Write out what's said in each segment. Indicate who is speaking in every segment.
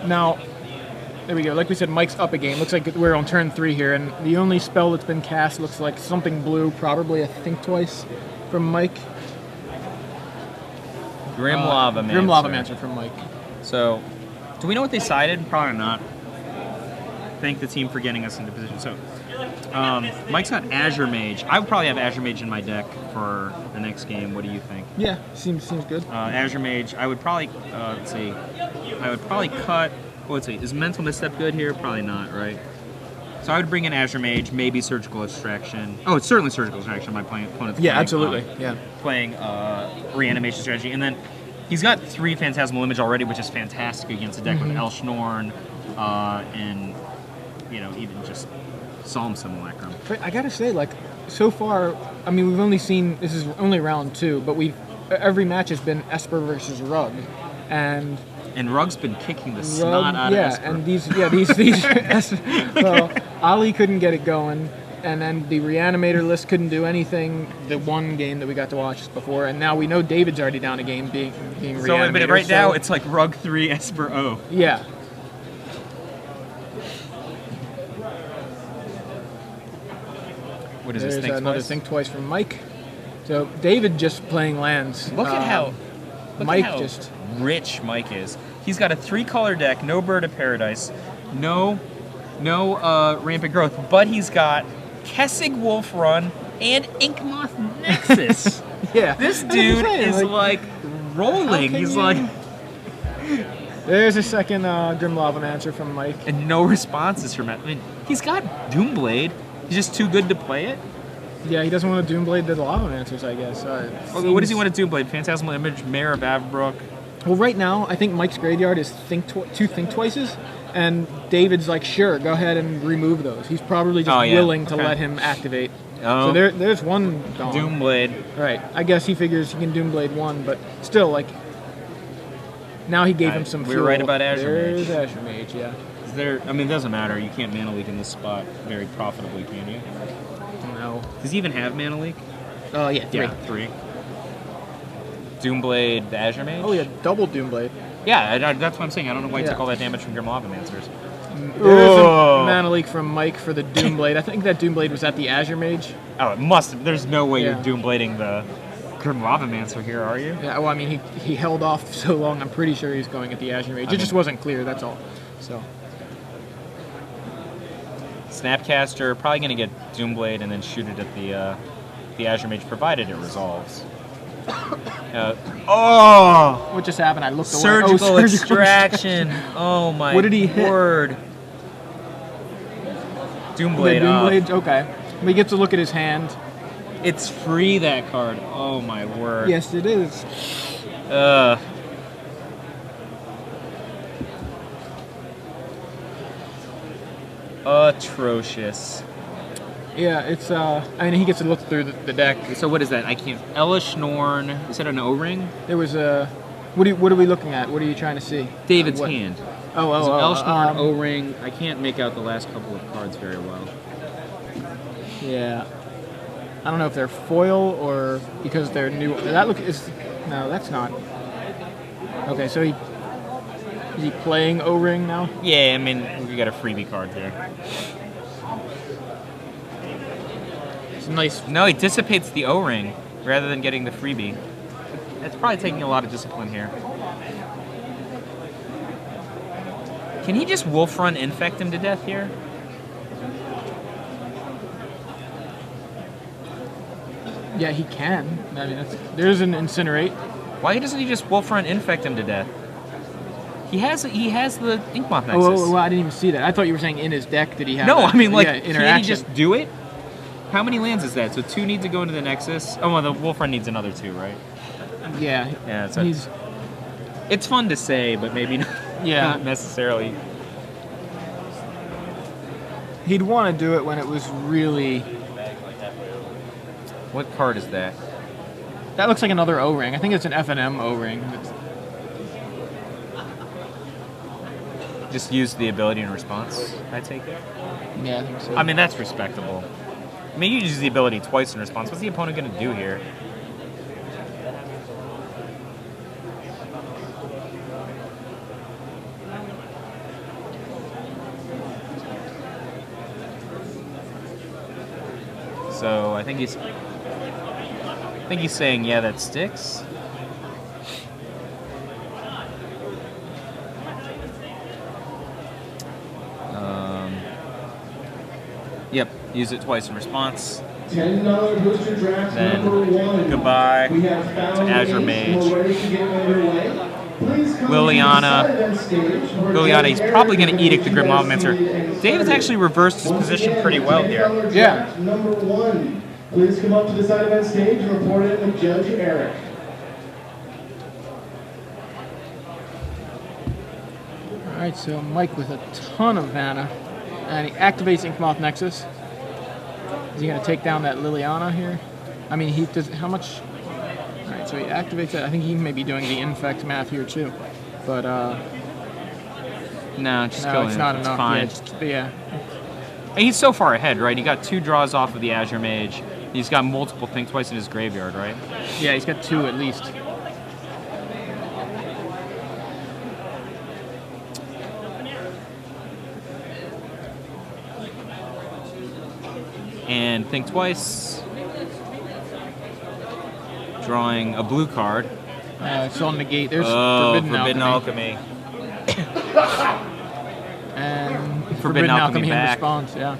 Speaker 1: Now, there we go. Like we said, Mike's up a game. Looks like we're on turn 3 here, and the only spell that's been cast looks like something blue, probably a Think Twice from Mike.
Speaker 2: Grim Lavamancer.
Speaker 1: Grim Lavamancer from Mike.
Speaker 2: So, do we know what they sided? Probably not. Thank the team for getting us into position. So, Mike's got Azure Mage. I would probably have Azure Mage in my deck for the next game. What do you think?
Speaker 1: Yeah, seems good.
Speaker 2: Azure Mage. I would probably let's see. I would probably cut. Let's see. Is Mental Misstep good here? Probably not, right? So I would bring in Azure Mage, maybe Surgical Extraction. Oh, it's certainly Surgical Extraction. My opponent's playing.
Speaker 1: Absolutely.
Speaker 2: Playing Reanimation Strategy, and then he's got 3 Phantasmal Image already, which is fantastic against a deck with Elshnorn, and even just Psalm Simulacrum.
Speaker 1: But I gotta say, like, so far, I mean, we've only seen, this is only round 2, but every match has been Esper versus Rug, and
Speaker 2: Rug's been kicking the snot out of Esper.
Speaker 1: And these well, Ali couldn't get it going, and then the Reanimator list couldn't do anything the one game that we got to watch before, and now we know David's already down a game being Reanimator.
Speaker 2: So, but right now, it's like Rug 3, Esper O.
Speaker 1: Yeah.
Speaker 2: What is this,
Speaker 1: There's
Speaker 2: Think
Speaker 1: another
Speaker 2: Twice?
Speaker 1: Think Twice from Mike. So, David just playing lands.
Speaker 2: Look at how
Speaker 1: rich
Speaker 2: Mike is. He's got a 3-color deck, no Bird of Paradise, no Rampant Growth, but he's got Kessig Wolf Run and Inkmoth Nexus.
Speaker 1: Yeah.
Speaker 2: This dude is like rolling. He's like...
Speaker 1: There's a second Grim Lavamancer from Mike.
Speaker 2: And no responses from it. I mean, he's got Doomblade. He's just too good to play it.
Speaker 1: Yeah, he doesn't want to Doomblade the Lavamancers, I guess.
Speaker 2: What does he want to Doomblade? Phantasmal Image, Mayor of Avabrook?
Speaker 1: Well, right now, I think Mike's graveyard is 2 Think Twices, and David's like, sure, go ahead and remove those. He's probably just willing to let him activate.
Speaker 2: Oh.
Speaker 1: So there's one gone.
Speaker 2: Doomblade.
Speaker 1: Right. I guess he figures he can Doomblade 1, but still, like, now he gave him some fuel.
Speaker 2: We were right about Azure Mage.
Speaker 1: There's Azure Mage, yeah.
Speaker 2: I mean, it doesn't matter. You can't Mana Leak in this spot very profitably, can you?
Speaker 1: No.
Speaker 2: Does he even have Mana Leak?
Speaker 1: Yeah, 3.
Speaker 2: Yeah, 3. Doomblade, the Azure Mage?
Speaker 1: Oh, yeah, double Doomblade.
Speaker 2: Yeah, that's what I'm saying. I don't know why he took all that damage from Grim Lavamancers.
Speaker 1: There's a Mana Leak from Mike for the Doomblade. I think that Doomblade was at the Azure Mage.
Speaker 2: Oh, it must have. There's no way you're Doomblading the Grim Lavamancer here, are you?
Speaker 1: Yeah, well, I mean, he held off so long, I'm pretty sure he's going at the Azure Mage. It just wasn't clear, that's all. So.
Speaker 2: Snapcaster, probably going to get Doomblade and then shoot it at the Azure Mage, provided it resolves.
Speaker 1: What just happened? I looked away.
Speaker 2: Surgical Extraction. Oh my
Speaker 1: what did he hit?
Speaker 2: word. Doomblade.
Speaker 1: Doomblade, okay. We get to look at his hand.
Speaker 2: It's free, that card. Oh my word.
Speaker 1: Yes, it is.
Speaker 2: Atrocious.
Speaker 1: Yeah, it's, I mean, he gets to look through the deck.
Speaker 2: So what is that? I can't... Elishnorn. Is that an O-ring?
Speaker 1: There was a... What are we looking at? What are you trying to see?
Speaker 2: David's hand.
Speaker 1: Elishnorn,
Speaker 2: O-ring. I can't make out the last couple of cards very well.
Speaker 1: Yeah. I don't know if they're foil or because they're new. That look is... No, that's not. Okay, so is he playing O-ring now?
Speaker 2: Yeah, I mean, we got a freebie card there.
Speaker 1: It's nice.
Speaker 2: No, he dissipates the O-ring rather than getting the freebie. That's probably taking a lot of discipline here. Can he just Wolf Run infect him to death here?
Speaker 1: Yeah, he can. I mean, there's an Incinerate.
Speaker 2: Why doesn't he just Wolf Run infect him to death? He has the Inkmoth Nexus.
Speaker 1: Oh, I didn't even see that. I thought you were saying in his deck did he have?
Speaker 2: No, I mean like
Speaker 1: interaction.
Speaker 2: Can he just do it? How many lands is that? So 2 need to go into the Nexus. Oh, well, the Wolf Run needs another 2, right?
Speaker 1: Yeah.
Speaker 2: Yeah. It's fun to say, but maybe not, not necessarily.
Speaker 1: He'd want to do it when it was really...
Speaker 2: What card is that?
Speaker 1: That looks like another O-ring. I think it's an FNM O-ring.
Speaker 2: Just use the ability in response, I take it?
Speaker 1: Yeah, I think so.
Speaker 2: I mean, that's respectable. I mean, you use the ability twice in response. What's the opponent going to do here? So I think he's saying, yeah, that sticks. Yep, use it twice in response.
Speaker 3: $10 booster draft
Speaker 2: Then
Speaker 3: number 1.
Speaker 2: goodbye
Speaker 3: We have
Speaker 2: to Azure Mage. Liliana. Liliana, he's probably going to Edict the Grim Augmenter. David's actually reversed his position pretty well here.
Speaker 1: Yeah.
Speaker 3: Number 1. Please come up to the side event stage and report it with Judge Eric.
Speaker 1: All right, so Mike with a ton of mana, and he activates Inkmoth Nexus. Is he going to take down that Liliana here? I mean, he does. How much? All right, so he activates that. I think he may be doing the infect math here too, but
Speaker 2: No, just
Speaker 1: no,
Speaker 2: kill
Speaker 1: it's
Speaker 2: him.
Speaker 1: not
Speaker 2: It's
Speaker 1: enough.
Speaker 2: fine.
Speaker 1: Yeah.
Speaker 2: And he's so far ahead, right? He got 2 draws off of the Azure Mage. He's got multiple Think Twice in his graveyard, right?
Speaker 1: Yeah, he's got 2 at least.
Speaker 2: And Think Twice. Drawing a blue card.
Speaker 1: It's on the gate. There's
Speaker 2: Forbidden Alchemy.
Speaker 1: And
Speaker 2: Forbidden Alchemy
Speaker 1: in
Speaker 2: back.
Speaker 1: response, yeah.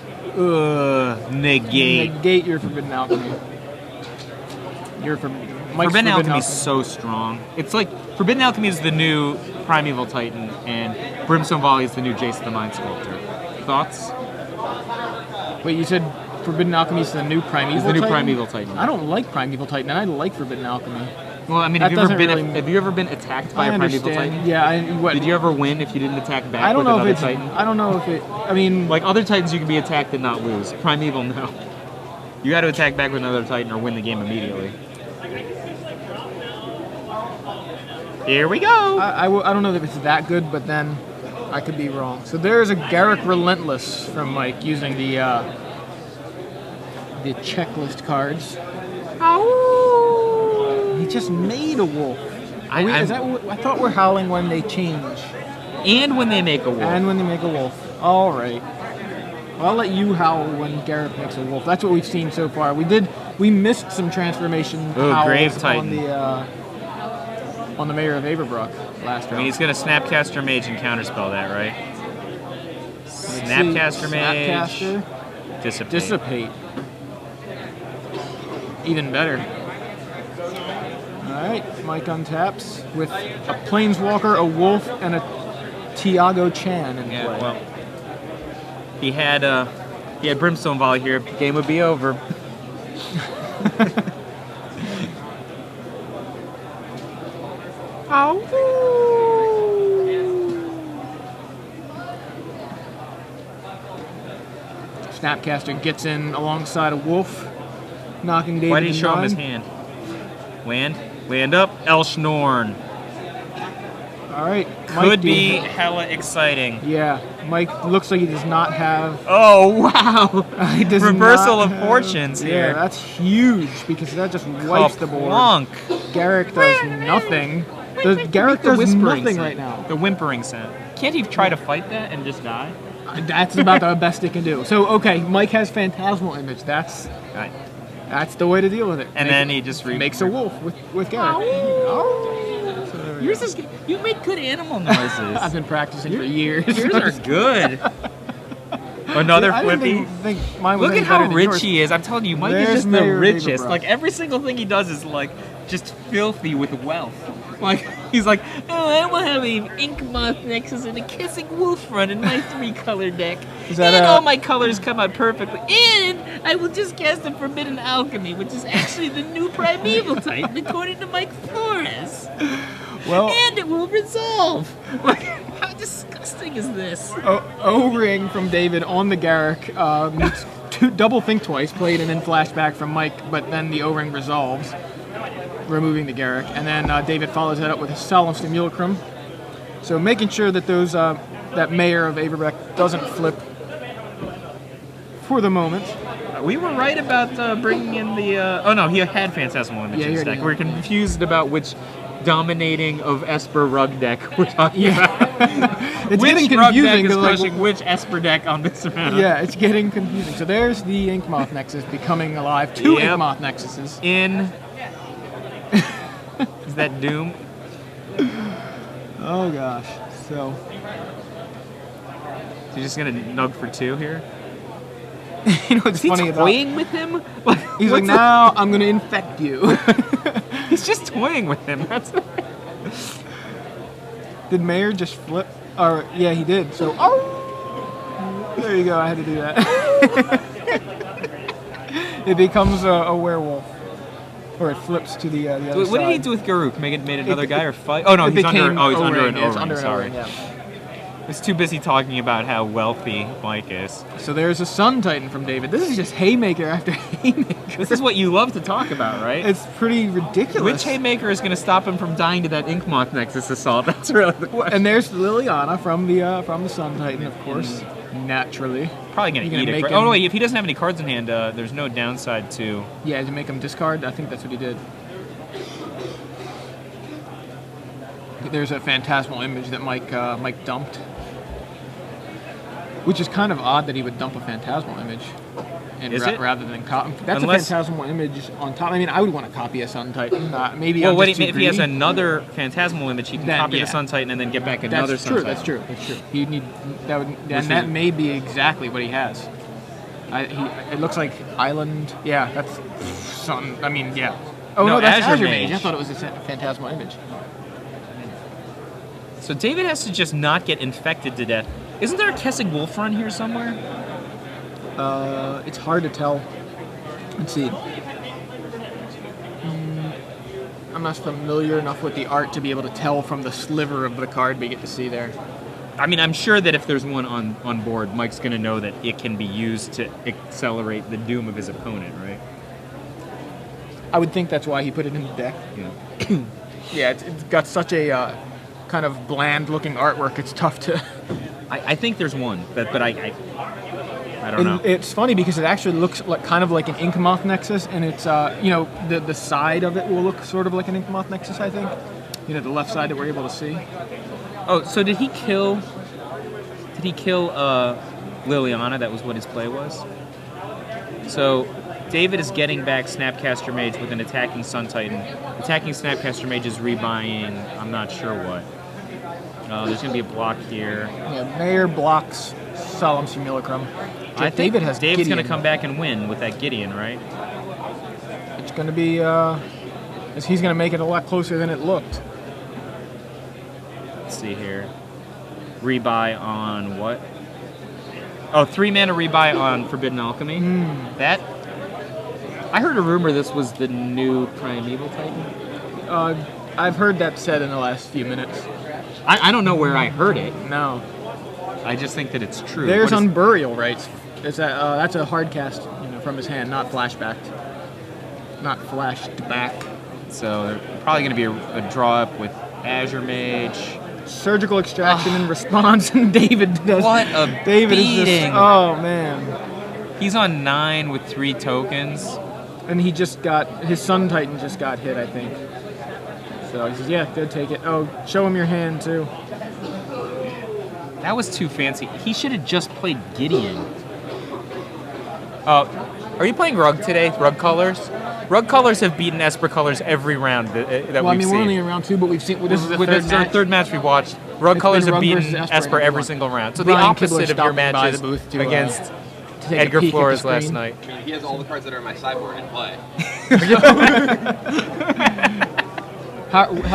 Speaker 2: Negate.
Speaker 1: Negate your Forbidden Alchemy. Your Mike's
Speaker 2: Forbidden Alchemy is so strong. It's like Forbidden Alchemy is the new Primeval Titan, and Brimstone Volley is the new Jace the Mind Sculptor. Thoughts?
Speaker 1: Wait, you said Forbidden Alchemy is the new Primeval
Speaker 2: It's the new
Speaker 1: Titan?
Speaker 2: Primeval Titan.
Speaker 1: I don't like Primeval Titan, and I like Forbidden Alchemy.
Speaker 2: Well, I mean,
Speaker 1: That
Speaker 2: have you
Speaker 1: doesn't
Speaker 2: ever been attacked by
Speaker 1: I
Speaker 2: a Primeval
Speaker 1: understand.
Speaker 2: Titan?
Speaker 1: Yeah,
Speaker 2: Did you ever win if you didn't attack back
Speaker 1: I don't
Speaker 2: with
Speaker 1: know
Speaker 2: another
Speaker 1: if it's.
Speaker 2: Titan?
Speaker 1: I don't know if it. I mean,
Speaker 2: Like other Titans, you can be attacked and not lose. Primeval, no. You got to attack back with another Titan or win the game immediately. Here we go.
Speaker 1: I don't know if it's that good, but then I could be wrong. So there's a Garrick Relentless from Mike using the checklist cards. He just made a wolf. I thought we're howling when they change.
Speaker 2: And when they make a wolf.
Speaker 1: And when they make a wolf. All right. Well, I'll let you howl when Garrick makes a wolf. That's what we've seen so far. We missed some transformation howls
Speaker 2: Grave Titan.
Speaker 1: on the Mayor of Averbrook last round.
Speaker 2: I mean, he's going to Snapcaster Mage and counterspell that, right? Snapcaster Mage.
Speaker 1: Snapcaster. Dissipate. Even better. Alright, Mike untaps with a Planeswalker, a Wolf, and a Tiago Chan in play.
Speaker 2: Well, he had Brimstone Volley here. Game would be over.
Speaker 1: Snapcaster gets in alongside a Wolf, knocking David.
Speaker 2: Why did he show him his
Speaker 1: hand?
Speaker 2: Land up, Elshnorn.
Speaker 1: Alright.
Speaker 2: Could be hella exciting.
Speaker 1: Yeah, Mike looks like he does not have.
Speaker 2: Oh, wow.
Speaker 1: He does
Speaker 2: Reversal
Speaker 1: not
Speaker 2: of
Speaker 1: have-
Speaker 2: fortunes here.
Speaker 1: Yeah, that's huge because that just wipes the board.
Speaker 2: Plunk.
Speaker 1: Garrick does nothing. Garrick does nothing right now.
Speaker 2: The whimpering scent. Can't he try to fight that and just die?
Speaker 1: That's about the best he can do. So, okay, Mike has Phantasmal Image. That's the way to deal with it.
Speaker 2: And then he just
Speaker 1: makes a wolf with Garrick. So
Speaker 2: yours is good. You make good animal noises.
Speaker 1: I've been practicing for years.
Speaker 2: Yours are good. Another
Speaker 1: I didn't
Speaker 2: flippy.
Speaker 1: think mine was
Speaker 2: Look
Speaker 1: any
Speaker 2: at how
Speaker 1: better than
Speaker 2: rich
Speaker 1: yours.
Speaker 2: he is. I'm telling you, Mike
Speaker 1: There's
Speaker 2: is just the
Speaker 1: Mayor
Speaker 2: richest.
Speaker 1: Averbrook.
Speaker 2: Like every single thing he does is like just filthy with wealth. Like he's like, oh, I will have an Inkmoth Nexus and a Kissing Wolf run in my 3-color deck.
Speaker 1: Is that
Speaker 2: and all my colors come out perfectly. And I will just cast a Forbidden Alchemy, which is actually the new Primeval Titan, according to Mike Flores.
Speaker 1: Well,
Speaker 2: And it will resolve. Like, how disgusting is this?
Speaker 1: O-ring from David on the Garrick meets double Think Twice, played and then flashback from Mike, but then the O-ring resolves, removing the Garrick. And then David follows that up with a Solemn Simulacrum. So making sure that those that Mayor of Averbrook doesn't flip for the moment.
Speaker 2: We were right about bringing in the... oh no, he had Phantasmal Image in his deck. We were confused about which dominating of Esper rug deck we're talking about.
Speaker 1: It's
Speaker 2: Which
Speaker 1: getting
Speaker 2: rug
Speaker 1: confusing.
Speaker 2: deck is
Speaker 1: 'cause, like,
Speaker 2: crushing which Esper deck on this round?
Speaker 1: yeah, it's getting confusing. So there's the Inkmoth Nexus becoming alive. 2
Speaker 2: Yep.
Speaker 1: Inkmoth Nexuses.
Speaker 2: In. Is that Doom?
Speaker 1: Oh gosh. So
Speaker 2: He's just gonna nug for 2 here.
Speaker 1: you know what's
Speaker 2: Is he
Speaker 1: funny about?
Speaker 2: toying with him?
Speaker 1: He's like, now I'm gonna infect you.
Speaker 2: He's just toying with him. That's.
Speaker 1: Did Mayor just flip? Or yeah, he did. So there you go. I had to do that. It becomes a werewolf, or it flips to the other
Speaker 2: What
Speaker 1: side.
Speaker 2: did he do with Garuk? Made another guy or fight? Oh no,
Speaker 1: It
Speaker 2: he's under.
Speaker 1: became
Speaker 2: Oh, he's under
Speaker 1: O-ring.
Speaker 2: an
Speaker 1: Yeah, it's
Speaker 2: O-ring.
Speaker 1: under an
Speaker 2: Sorry.
Speaker 1: O-ring, yeah.
Speaker 2: He's too busy talking about how wealthy Mike is.
Speaker 1: So there's a Sun Titan from David. This is just haymaker after haymaker.
Speaker 2: This is what you love to talk about, right?
Speaker 1: It's pretty ridiculous.
Speaker 2: Which haymaker is going to stop him from dying to that Inkmoth Nexus assault? That's really the question.
Speaker 1: And there's Liliana from the Sun Titan, of course. Naturally.
Speaker 2: Probably going
Speaker 1: You're
Speaker 2: to
Speaker 1: gonna
Speaker 2: eat it.
Speaker 1: make
Speaker 2: Oh
Speaker 1: him-
Speaker 2: wait, if he doesn't have any cards in hand, there's no downside to.
Speaker 1: Yeah, to make him discard. I think that's what he did. There's a phantasmal image that Mike dumped, which is kind of odd that he would dump a phantasmal image, and
Speaker 2: Is it?
Speaker 1: rather than copy. That's
Speaker 2: Unless-
Speaker 1: a phantasmal image on top. I mean, I would want to copy a Sun Titan. Maybe
Speaker 2: Well,
Speaker 1: I'm
Speaker 2: wait,
Speaker 1: just too
Speaker 2: if he has
Speaker 1: greedy.
Speaker 2: another phantasmal image, he can
Speaker 1: Then,
Speaker 2: copy
Speaker 1: yeah.
Speaker 2: the Sun Titan and then get back another
Speaker 1: That's
Speaker 2: Sun
Speaker 1: true.
Speaker 2: Titan.
Speaker 1: That's true. That's true. You need that would, and
Speaker 2: Which
Speaker 1: that
Speaker 2: is-
Speaker 1: may be exactly what he has. It looks like Island. Yeah, that's Sun. I mean, yeah. Oh
Speaker 2: No,
Speaker 1: no, that's
Speaker 2: Azure
Speaker 1: Azure
Speaker 2: Mage.
Speaker 1: Mage. I thought it was a phantasmal image.
Speaker 2: So David has to just not get infected to death. Isn't there a Kessig Wolf run here somewhere?
Speaker 1: It's hard to tell. Let's see. I'm not familiar enough with the art to be able to tell from the sliver of the card we get to see there.
Speaker 2: I mean, I'm sure that if there's one on board, Mike's going to know that it can be used to accelerate the doom of his opponent, right?
Speaker 1: I would think that's why he put it in the deck.
Speaker 2: Yeah.
Speaker 1: Yeah, it's got such a kind of bland-looking artwork. It's tough to.
Speaker 2: I think there's one, but I don't know.
Speaker 1: It's funny because it actually looks like kind of like an Inkmoth Nexus, and it's the side of it will look sort of like an Inkmoth Nexus. I think, the left side that we're able to see.
Speaker 2: Oh, so did he kill Liliana? That was what his play was? So David is getting back Snapcaster Mage with an attacking Sun Titan. Attacking Snapcaster Mage is rebuying, I'm not sure what. There's going to be a block here.
Speaker 1: Yeah, Mayor blocks Solemn Simulacrum.
Speaker 2: I think
Speaker 1: David has
Speaker 2: David's going to
Speaker 1: Gideon.
Speaker 2: come back and win with that Gideon, right?
Speaker 1: It's going to be. He's going to make it a lot closer than it looked.
Speaker 2: Let's see here. Rebuy on what? Oh, 3 mana rebuy on Forbidden Alchemy. That. I heard a rumor this was the new Primeval Titan.
Speaker 1: I've heard that said in the last few minutes.
Speaker 2: I don't know where I heard it.
Speaker 1: No.
Speaker 2: I just think that it's true.
Speaker 1: There's
Speaker 2: What is-
Speaker 1: Unburial Rites. That's a hard cast, from his hand, not flashbacked. Not flashed back.
Speaker 2: So they're probably going to be a draw up with Azure Mage.
Speaker 1: Surgical Extraction in response, and David does.
Speaker 2: What a
Speaker 1: David is
Speaker 2: beating.
Speaker 1: just. Oh man.
Speaker 2: He's on 9 with 3 tokens.
Speaker 1: And he just got his Sun Titan just got hit, I think. So he says, "Yeah, go take it. Oh, show him your hand too."
Speaker 2: That was too fancy. He should have just played Gideon. Are you playing Rug today? Rug Colors? Rug Colors have beaten Esper Colors every round that
Speaker 1: Well, I
Speaker 2: we've
Speaker 1: mean,
Speaker 2: seen.
Speaker 1: we're only in round 2, but we've seen. Well, this is the
Speaker 2: This is our third match we've watched. Rug
Speaker 1: It's
Speaker 2: Colors
Speaker 1: been
Speaker 2: have
Speaker 1: Rug
Speaker 2: beaten
Speaker 1: versus Esper
Speaker 2: Esper
Speaker 1: in
Speaker 2: every
Speaker 1: one.
Speaker 2: single round. So
Speaker 1: Brian
Speaker 2: the opposite
Speaker 1: Kibler
Speaker 2: of your
Speaker 1: stopping by
Speaker 2: matches
Speaker 1: the booth to
Speaker 2: against
Speaker 1: to take a
Speaker 2: Edgar
Speaker 1: peek at the
Speaker 2: Flores last
Speaker 1: screen.
Speaker 2: night.
Speaker 4: I mean, he has all the cards that are in my sideboard in play.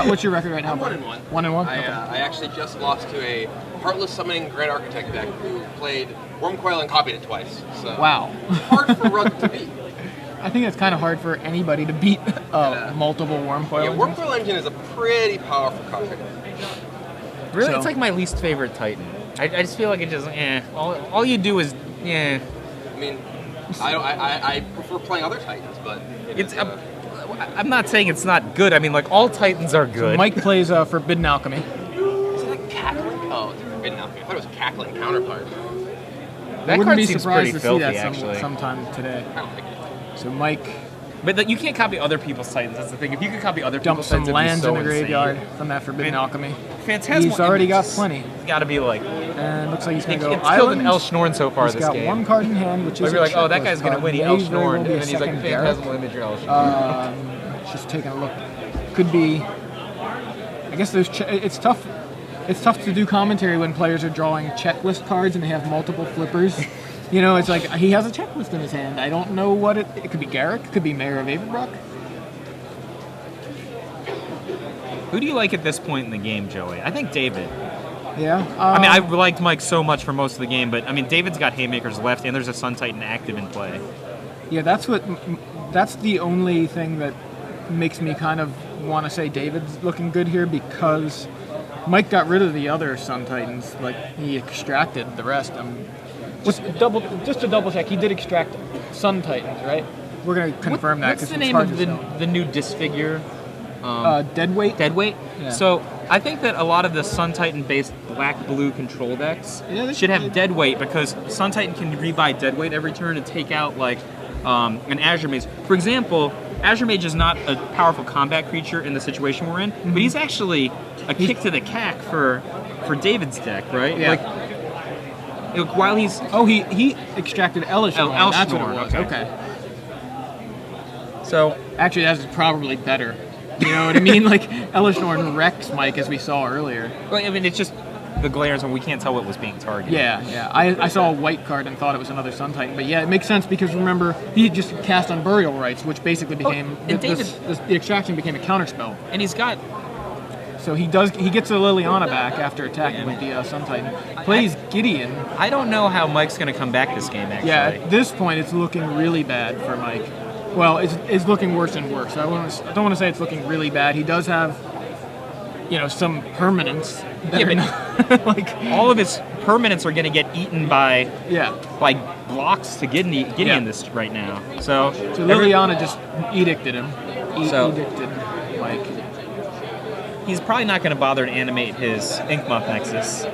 Speaker 1: What's your record right now?
Speaker 4: 1-1.
Speaker 1: 1-1.
Speaker 4: I,
Speaker 1: Okay.
Speaker 4: I actually just lost to a Heartless Summoning Grand Architect deck who played Wormcoil and copied it twice. So
Speaker 1: Wow.
Speaker 4: hard for Rug to beat.
Speaker 1: I think it's kind of hard for anybody to beat multiple Wormcoil.
Speaker 4: Yeah,
Speaker 1: engines.
Speaker 4: Wormcoil Engine is a pretty powerful card.
Speaker 2: Really?
Speaker 1: So-
Speaker 2: It's like my least favorite Titan. I just feel like it just, all you do is,
Speaker 4: I mean, I prefer playing other Titans, but
Speaker 2: It's. I'm not saying it's not good. I mean, like, all Titans are good.
Speaker 1: Mike plays Forbidden Alchemy.
Speaker 4: is it like Cackling? Oh, it's Forbidden Alchemy. I thought it was Cackling Counterpart.
Speaker 2: that
Speaker 1: Wouldn't
Speaker 2: card
Speaker 1: be
Speaker 2: seems
Speaker 1: surprised
Speaker 2: pretty
Speaker 1: to
Speaker 2: filthy,
Speaker 1: see that
Speaker 2: actually.
Speaker 1: sometime today.
Speaker 4: I don't like it.
Speaker 1: So Mike
Speaker 2: But you can't copy other people's Titans. That's the thing. If you could copy other
Speaker 1: Dump
Speaker 2: people's
Speaker 1: some
Speaker 2: Titans,
Speaker 1: lands
Speaker 2: it'd
Speaker 1: in
Speaker 2: be
Speaker 1: the
Speaker 2: so
Speaker 1: graveyard
Speaker 2: insane.
Speaker 1: from that Forbidden Alchemy.
Speaker 2: Phantasmal
Speaker 1: He's already got
Speaker 2: Image
Speaker 1: plenty.
Speaker 2: It's got to be like.
Speaker 1: And looks like he's going to go
Speaker 2: It's killed an
Speaker 1: Island.
Speaker 2: El Schnorn so far
Speaker 1: He's
Speaker 2: this
Speaker 1: got
Speaker 2: game.
Speaker 1: one card in hand, which
Speaker 2: Like
Speaker 1: is
Speaker 2: you're like, oh, that
Speaker 1: checklist
Speaker 2: guy's going to
Speaker 1: card.
Speaker 2: win.
Speaker 1: May
Speaker 2: El
Speaker 1: very
Speaker 2: Schnorn.
Speaker 1: well
Speaker 2: And
Speaker 1: be a
Speaker 2: then he's like,
Speaker 1: second
Speaker 2: Phantasmal
Speaker 1: Derek.
Speaker 2: Image or El Schnorn.
Speaker 1: Just taking a look. Could be. I guess it's tough. It's tough to do commentary when players are drawing checklist cards and they have multiple flippers. You know, it's like he has a checklist in his hand. I don't know what it could be. Garrick. It could be Mayor of Averbrook.
Speaker 2: Who do you like at this point in the game, Joey? I think David.
Speaker 1: Yeah.
Speaker 2: I mean, I liked Mike so much for most of the game, but I mean, David's got Haymakers left, and there's a Sun Titan active in play.
Speaker 1: Yeah, that's the only thing that makes me kind of want to say David's looking good here, because Mike got rid of the other Sun Titans. Like, he extracted the rest. Just to double check, he did extract Sun Titans, right? We're going to confirm that.
Speaker 2: What's the name of the new Disfigure?
Speaker 1: Deadweight.
Speaker 2: Deadweight?
Speaker 1: Yeah.
Speaker 2: So I think that a lot of the Sun Titan-based black-blue control decks should have Deadweight, because Sun Titan can rebuy Deadweight every turn and take out, like, an Azure Mage. For example, Azure Mage is not a powerful combat creature in the situation we're in, but he's actually a kick to the cack for David's deck, right?
Speaker 1: Yeah.
Speaker 2: Like while he's...
Speaker 1: Oh, he extracted Elish.
Speaker 2: El
Speaker 1: That's what
Speaker 2: Schnorn,
Speaker 1: it was.
Speaker 2: okay.
Speaker 1: Okay.
Speaker 2: So...
Speaker 1: Actually, that's probably better. You know what I mean? Like, Elishnorn wrecks Mike, as we saw earlier.
Speaker 2: Well, I mean, it's just the glares when we can't tell what was being targeted.
Speaker 1: Yeah. I saw a white card and thought it was another Sun Titan. But yeah, it makes sense, because remember, he just cast on Burial Rites, which basically became... the extraction became a counterspell.
Speaker 2: And he's got...
Speaker 1: So he gets the Liliana back after attacking with the Sun Titan. Plays Gideon.
Speaker 2: I don't know how Mike's going to come back this game, actually.
Speaker 1: Yeah, at this point, it's looking really bad for Mike. Well, it's looking worse and worse. I don't want to say it's looking really bad. He does have, some permanents.
Speaker 2: Like all of his permanents are going to get eaten by blocks to Gideon this right now. So
Speaker 1: Liliana just edicted him.
Speaker 2: Edicted
Speaker 1: Mike.
Speaker 2: He's probably not going to bother to animate his Inkmoth Nexus.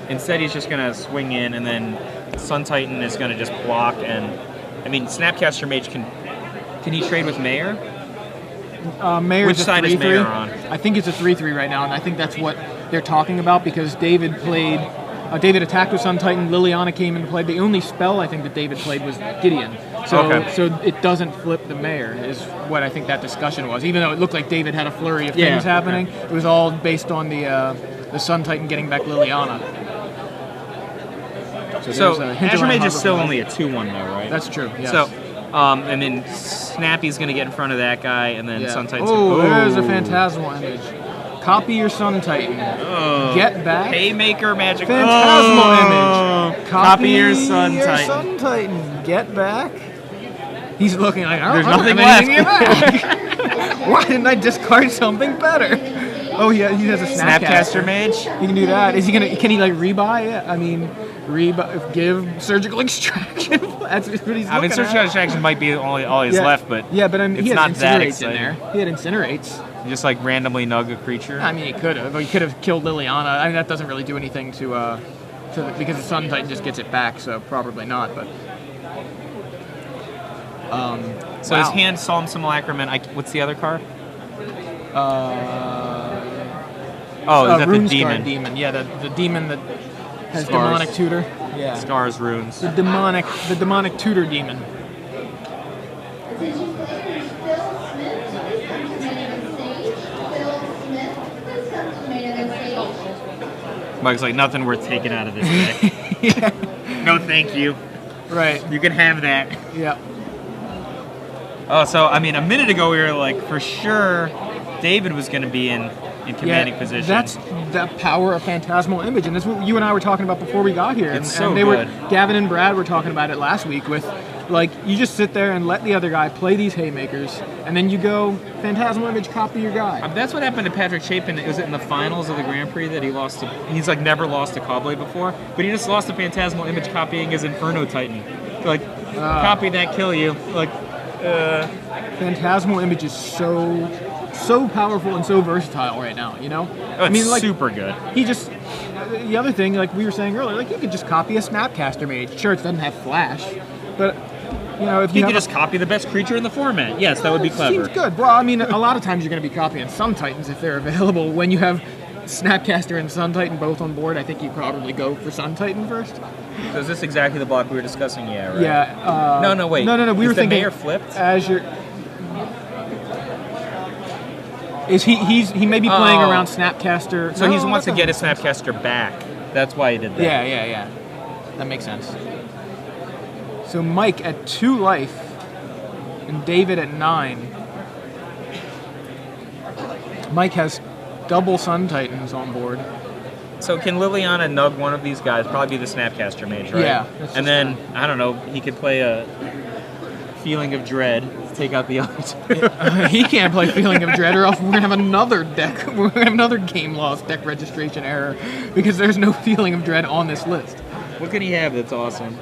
Speaker 2: Instead, he's just going to swing in, and then Sun Titan is going to just block. And I mean, Snapcaster Mage can he trade with Mayor?
Speaker 1: Mayor's
Speaker 2: Which side is Mayor on?
Speaker 1: I think it's a 3/3 right now, and I think that's what they're talking about, because David attacked with Sun Titan, Liliana came into play. The only spell I think that David played was Gideon. So it doesn't flip the Mayor, is what I think that discussion was. Even though it looked like David had a flurry of things happening, it was all based on the Sun Titan getting back Liliana.
Speaker 2: So Azure Mage is still only a 2/1 though, right?
Speaker 1: That's true, yes.
Speaker 2: So, and then Snappy's going to get in front of that guy, and then Sun Titan's
Speaker 1: there's a Phantasmal Image. Copy your Sun Titan. Get back.
Speaker 2: Haymaker Magic.
Speaker 1: Phantasmal Image.
Speaker 2: Copy your Sun Titan.
Speaker 1: Sun Titan. Get back. He's looking like,
Speaker 2: there's nothing left.
Speaker 1: Why didn't I discard something better? Oh, he has a
Speaker 2: Snapcaster Mage.
Speaker 1: He can do that. Can he like rebuy it? I mean, give Surgical Extraction. That's what he's looking at.
Speaker 2: I mean, Surgical Extraction might be all he's left, but
Speaker 1: I mean,
Speaker 2: it's
Speaker 1: he had
Speaker 2: not that
Speaker 1: Incinerates
Speaker 2: exciting.
Speaker 1: in there. He had Incinerates.
Speaker 2: Just like randomly nug a creature.
Speaker 1: I mean, he could have. He could have killed Liliana. I mean, that doesn't really do anything because the Sun Titan just gets it back, so probably not. But
Speaker 2: so his hand saw him Simulacrum, and what's the other card? Is that the demon?
Speaker 1: Yeah, the demon that has
Speaker 2: Scars.
Speaker 1: demonic tutor. Yeah.
Speaker 2: Scars, runes.
Speaker 1: The demonic tutor demon.
Speaker 2: Mike's like, nothing worth taking out of this deck. No, thank you.
Speaker 1: Right.
Speaker 2: You can have that.
Speaker 1: Yeah.
Speaker 2: Oh, so I mean, a minute ago we were like, for sure, David was going to be in commanding position.
Speaker 1: That's the power of Phantasmal Image, and that's what you and I were talking about before we got here.
Speaker 2: It's
Speaker 1: and
Speaker 2: so good.
Speaker 1: Gavin and Brad were talking about it last week with, like, you just sit there and let the other guy play these haymakers, and then you go Phantasmal Image, copy your guy.
Speaker 2: That's what happened to Patrick Chapin. Was it in the finals of the Grand Prix that he lost to? He's like never lost to Cobblade before, but he just lost to Phantasmal Image copying his Inferno Titan. Like, copy that, kill you. Like,
Speaker 1: Phantasmal Image is so powerful and so versatile right now, you know?
Speaker 2: Oh, I mean, like, super good.
Speaker 1: The other thing, like we were saying earlier, like, you could just copy a Snapcaster Mage. Sure, it doesn't have Flash, but you know, if
Speaker 2: You
Speaker 1: you
Speaker 2: could
Speaker 1: have
Speaker 2: just copy the best creature in the format. Yes, that would be clever.
Speaker 1: Seems good. Well, I mean, a lot of times you're going to be copying Sun Titans if they're available. When you have Snapcaster and Sun Titan both on board, I think you probably go for Sun Titan first.
Speaker 2: So is this exactly the block we were discussing? Yeah, right?
Speaker 1: Yeah.
Speaker 2: No, wait.
Speaker 1: No. We
Speaker 2: Is
Speaker 1: were
Speaker 2: the
Speaker 1: thinking
Speaker 2: mayor flipped?
Speaker 1: Azure. Is he may be playing around Snapcaster?
Speaker 2: So he wants to
Speaker 1: that
Speaker 2: get his
Speaker 1: doesn't make
Speaker 2: Snapcaster back. That's why he did that.
Speaker 1: sense. Yeah. That makes sense. So Mike at 2 life and David at 9. Mike has double Sun Titans on board.
Speaker 2: So can Liliana nug one of these guys? Probably be the Snapcaster mage, right?
Speaker 1: Yeah.
Speaker 2: And then, I don't know, he could play a Feeling of Dread to take out the other two.
Speaker 1: He can't play Feeling of Dread, or else we're gonna have another deck. We're gonna have another game loss deck registration error because there's no Feeling of Dread on this list.
Speaker 2: What can he have that's awesome?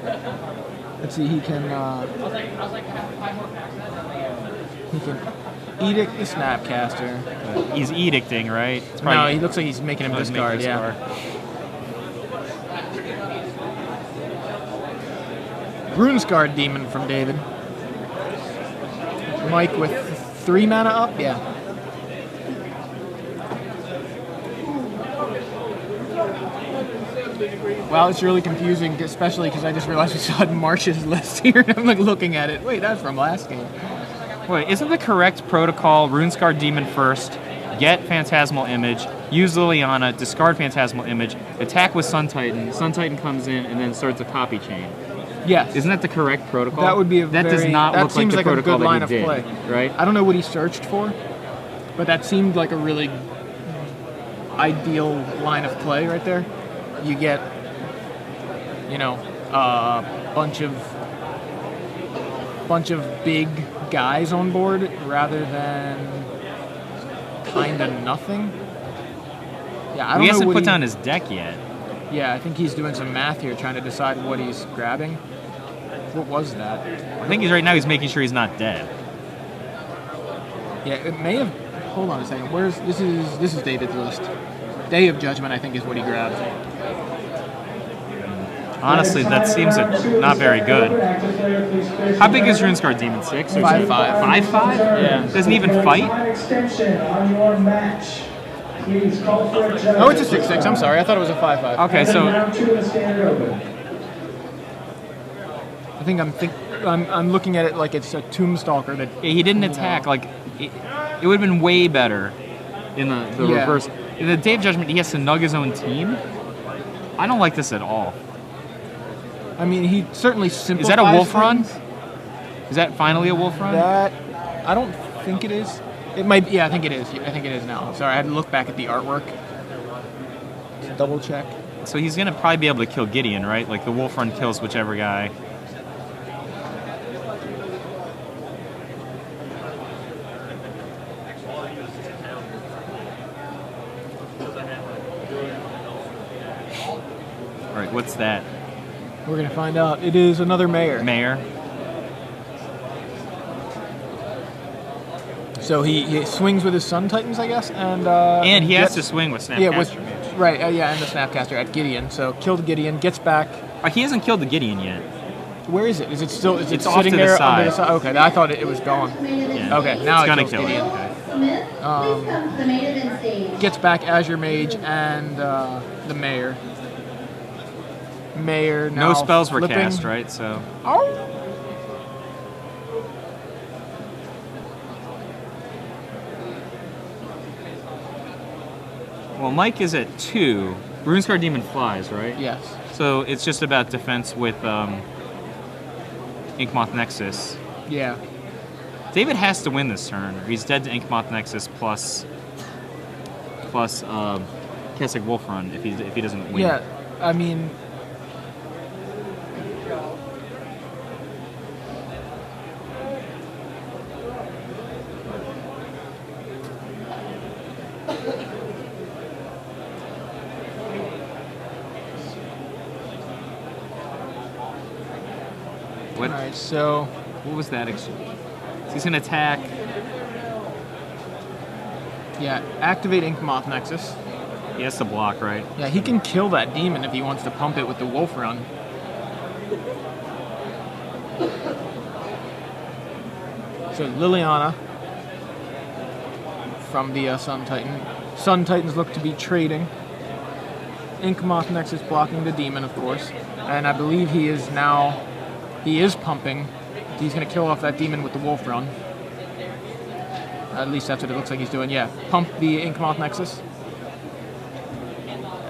Speaker 1: Let's see. He can edict the Snapcaster.
Speaker 2: He's edicting, right? It's
Speaker 1: No, he looks like he's making him
Speaker 2: he's making
Speaker 1: discard. Yeah. Runescarred Demon from David. Mike with 3 mana up. Yeah. Wow, it's really confusing, especially because I just realized we still had Marsh's list here, and I'm like looking at it. Wait, that's from last game.
Speaker 2: Wait, isn't the correct protocol Runescarred Demon first, get Phantasmal Image, use Liliana, discard Phantasmal Image, attack with Sun Titan comes in, and then starts a copy chain?
Speaker 1: Yes.
Speaker 2: Isn't that the correct protocol?
Speaker 1: That would be
Speaker 2: that does not
Speaker 1: that
Speaker 2: look
Speaker 1: seems
Speaker 2: like the
Speaker 1: like a
Speaker 2: protocol
Speaker 1: good line
Speaker 2: that
Speaker 1: of
Speaker 2: he did,
Speaker 1: play.
Speaker 2: right?
Speaker 1: I don't know what he searched for, but that seemed like a really ideal line of play right there. You get, you know, a bunch of big guys on board rather than kind of nothing. Yeah, I don't know.
Speaker 2: He hasn't
Speaker 1: what
Speaker 2: put down his deck yet.
Speaker 1: Yeah, I think he's doing some math here, trying to decide what he's grabbing. What was that?
Speaker 2: I think right now he's making sure he's not dead.
Speaker 1: Yeah, it may have. Hold on a second. This is David's list. Day of Judgment, I think, is what he grabbed.
Speaker 2: Honestly, that seems not very good. How big is Runescarred Demon? 6 or
Speaker 1: 5'5".
Speaker 2: 5'5"?
Speaker 1: Yeah.
Speaker 2: Doesn't even fight?
Speaker 1: Oh, it's a 6'6". I'm sorry. I thought it was a 5'5".
Speaker 2: Okay, so
Speaker 1: I think I'm looking at it like it's a Tombstalker that
Speaker 2: he didn't attack. Like it would have been way better in the
Speaker 1: Yeah.
Speaker 2: reverse. In the Day of Judgment, he has to nug his own team. I don't like this at all.
Speaker 1: I mean, he certainly simplifies.
Speaker 2: Is that a wolf run?
Speaker 1: things.
Speaker 2: Is that finally a wolf run?
Speaker 1: That I don't think it is. It might. Yeah, I think it is. I think it is now. Sorry, I had to look back at the artwork to double check.
Speaker 2: So he's gonna probably be able to kill Gideon, right? Like the wolf run kills whichever guy. All right, what's that?
Speaker 1: We're gonna find out. It is another mayor.
Speaker 2: Mayor.
Speaker 1: So he swings with his Sun Titans, I guess, and
Speaker 2: he has
Speaker 1: gets-
Speaker 2: to swing with Snapcaster
Speaker 1: Yeah, with
Speaker 2: Mage.
Speaker 1: right. Yeah, and the Snapcaster at Gideon. So killed Gideon, gets back.
Speaker 2: He hasn't killed the Gideon yet.
Speaker 1: Where is it? Is it still? Is it
Speaker 2: It's off
Speaker 1: sitting
Speaker 2: to the
Speaker 1: there
Speaker 2: side.
Speaker 1: under the side? Okay, I thought it was gone.
Speaker 2: Yeah.
Speaker 1: Okay, now
Speaker 2: it's gonna
Speaker 1: kills
Speaker 2: kill
Speaker 1: Gideon.
Speaker 2: it. Okay.
Speaker 5: Smith, please come to the main event stage.
Speaker 1: Gets back Azure Mage and the Mayor. Mayor now
Speaker 2: No spells were
Speaker 1: flipping.
Speaker 2: cast, right? So
Speaker 1: Oh.
Speaker 2: well, Mike is at 2. Runescarred Demon flies, right?
Speaker 1: Yes.
Speaker 2: So it's just about defense with Inkmoth Nexus.
Speaker 1: Yeah.
Speaker 2: David has to win this turn, or he's dead to Inkmoth Nexus plus Kessig Wolf Run if he doesn't win.
Speaker 1: Yeah. I mean.
Speaker 2: What?
Speaker 1: All right. So.
Speaker 2: What was that exchange? So he's gonna attack.
Speaker 1: Yeah. Activate Inkmoth Nexus.
Speaker 2: He has to block, right?
Speaker 1: Yeah, he can kill that demon if he wants to pump it with the Wolf Run. So Liliana from the Sun Titan. Sun Titans look to be trading. Inkmoth Nexus blocking the demon, of course. And I believe he is pumping. He's going to kill off that demon with the Wolf Run. At least that's what it looks like he's doing. Yeah, pump the Inkmoth Nexus.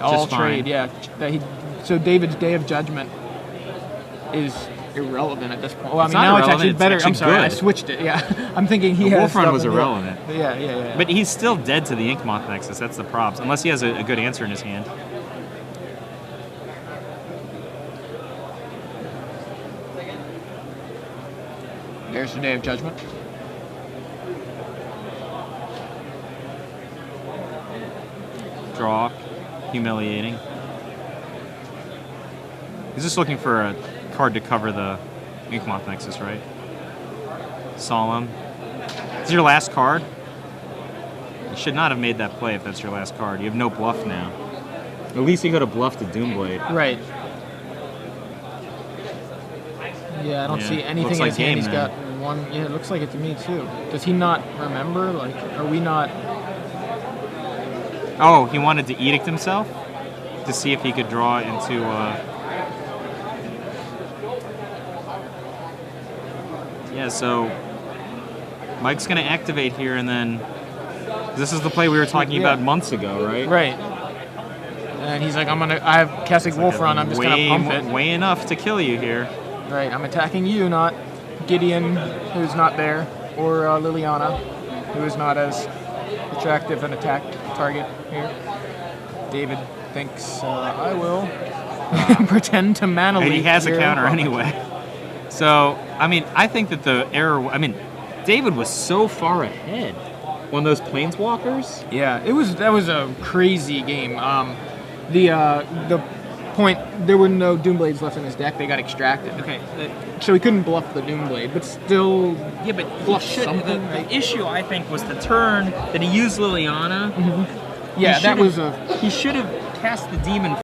Speaker 1: All trade, yeah. So David's Day of Judgment is irrelevant at this point. Well, I mean, now it's actually better. I'm sorry, I switched it. Yeah, I'm thinking he has.
Speaker 2: Wolf Run was irrelevant.
Speaker 1: Yeah.
Speaker 2: But he's still dead to the Inkmoth Nexus. That's the props, unless he has a good answer in his hand.
Speaker 1: There's the Day of Judgment.
Speaker 2: Draw. Humiliating. He's just looking for a card to cover the Inkmoth Nexus, right? Solemn. Is your last card? You should not have made that play if that's your last card. You have no bluff now. At least you could have bluffed the Doomblade.
Speaker 1: Right. Yeah, I don't see anything in his hand. He's got one. Yeah, it looks like it to me too. Does he not remember? Like, are we not?
Speaker 2: Oh, he wanted to edict himself to see if he could draw into. Yeah, so Mike's gonna activate here, and then this is the play we were talking about months ago, right?
Speaker 1: Right. And he's like, I have Kessig Wolf Run. I'm just gonna pump it.
Speaker 2: Way enough to kill you here.
Speaker 1: Right. I'm attacking you, not Gideon, who's not there, or Liliana, who is not as attractive an attack target here. David thinks I will pretend to mana leak.
Speaker 2: And he has a counter anyway. So, I mean, I think that the error. I mean, David was so far ahead on those Planeswalkers.
Speaker 1: Yeah, that was a crazy game. The point, there were no Doomblades left in his deck. They got extracted.
Speaker 2: Okay.
Speaker 1: So he couldn't bluff the Doomblade, but still.
Speaker 2: Yeah, but
Speaker 1: bluff
Speaker 2: he should.
Speaker 1: something.
Speaker 2: The issue, I think, was the turn that he used Liliana.
Speaker 1: Mm-hmm. Yeah, that was a.
Speaker 2: He should have cast the demon